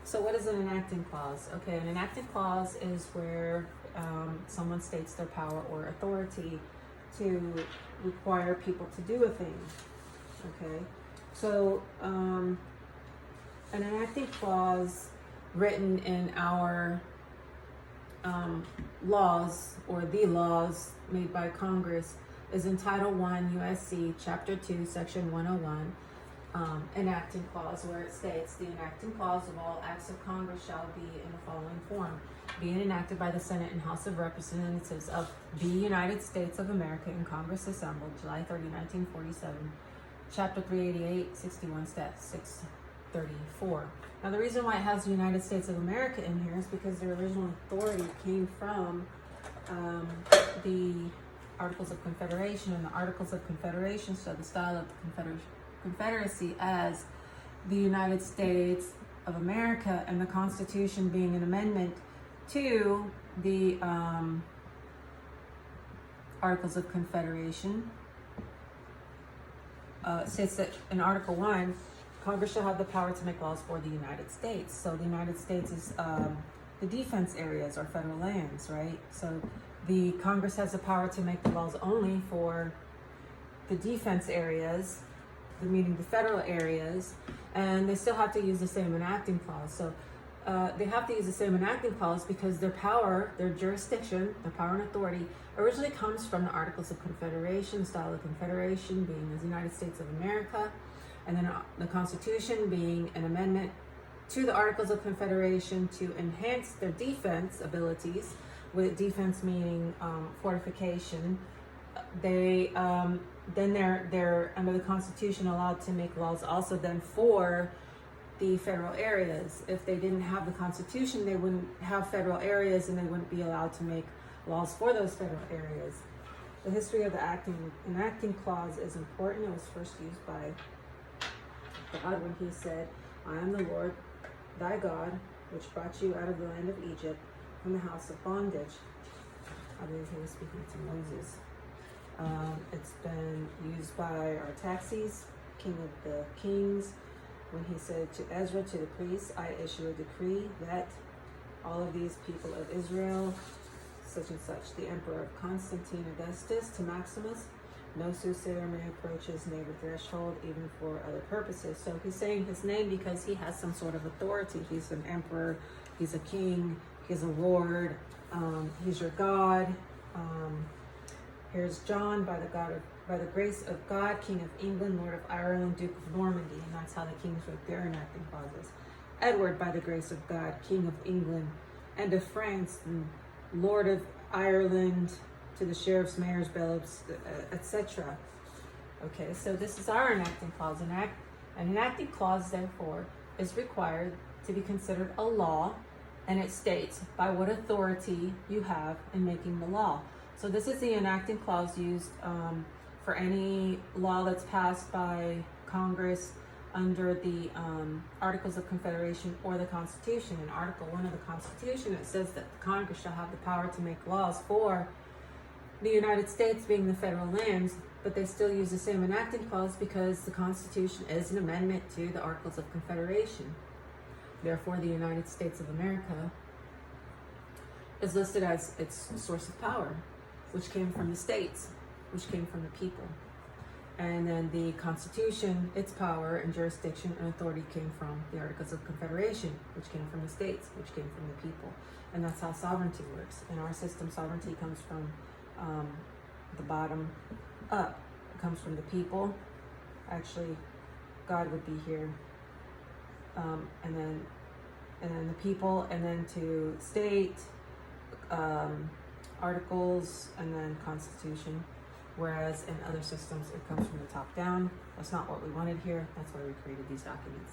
So what is an enacting clause? Okay, an enacting clause is where someone states their power or authority to require people to do a thing. Okay, so an enacting clause written in our laws, or the laws made by Congress, is in Title 1 USC Chapter 2 Section 101, Enacting Clause, where it states, the enacting clause of all acts of Congress shall be in the following form: being enacted by the Senate and House of Representatives of the United States of America in Congress assembled July 30, 1947, Chapter 388, 61, Stat 634. Now, the reason why it has the United States of America in here is because the original authority came from the Articles of Confederation, and the Articles of Confederation show the style of the Confederacy as the United States of America, and the Constitution being an amendment to the Articles of Confederation. States that in Article 1, Congress shall have the power to make laws for the United States. So the United States is the defense areas or federal lands, right? So the Congress has the power to make the laws only for the defense areas, meaning the federal areas, and they still have to use the same enacting clause. So they have to use the same enacting clause because their power, their jurisdiction, their power and authority originally comes from the Articles of Confederation, style of Confederation being the United States of America, and then the Constitution being an amendment to the Articles of Confederation to enhance their defense abilities, with defense meaning fortification. They then they're under the Constitution allowed to make laws also then for the federal areas. If they didn't have the Constitution, they wouldn't have federal areas, and they wouldn't be allowed to make laws for those federal areas. The history of the enacting clause is important. It was first used by God when he said, "I am the Lord thy God, which brought you out of the land of Egypt from the house of bondage." I believe he was speaking to Moses. It's been used by Artaxerxes, king of the kings, when he said to Ezra, to the priests, "I issue a decree that all of these people of Israel, such and such, the emperor of Constantine Augustus to Maximus, no soothsayer may approach his neighbor threshold, even for other purposes." So he's saying his name because he has some sort of authority. He's an emperor, he's a king, he's a lord, he's your God. Here's John, by the grace of God, King of England, Lord of Ireland, Duke of Normandy, and that's how the kings wrote their enacting clauses. Edward, by the grace of God, King of England and of France, and Lord of Ireland, to the sheriffs, mayors, bailiffs, etc. Okay, so this is our enacting clause. An enacting clause, therefore, is required to be considered a law, and it states by what authority you have in making the law. So this is the enacting clause used for any law that's passed by Congress under the Articles of Confederation or the Constitution. In Article 1 of the Constitution, it says that the Congress shall have the power to make laws for the United States being the federal lands, but they still use the same enacting clause because the Constitution is an amendment to the Articles of Confederation. Therefore, the United States of America is listed as its source of power, which came from the states, which came from the people. And then the Constitution, its power and jurisdiction and authority came from the Articles of Confederation, which came from the states, which came from the people. And that's how sovereignty works. In our system, sovereignty comes from the bottom up. It comes from the people. Actually, God would be here. And then the people, and then to state, articles, and then Constitution. Whereas in other systems, it comes from the top down. That's not what we wanted here. That's why we created these documents.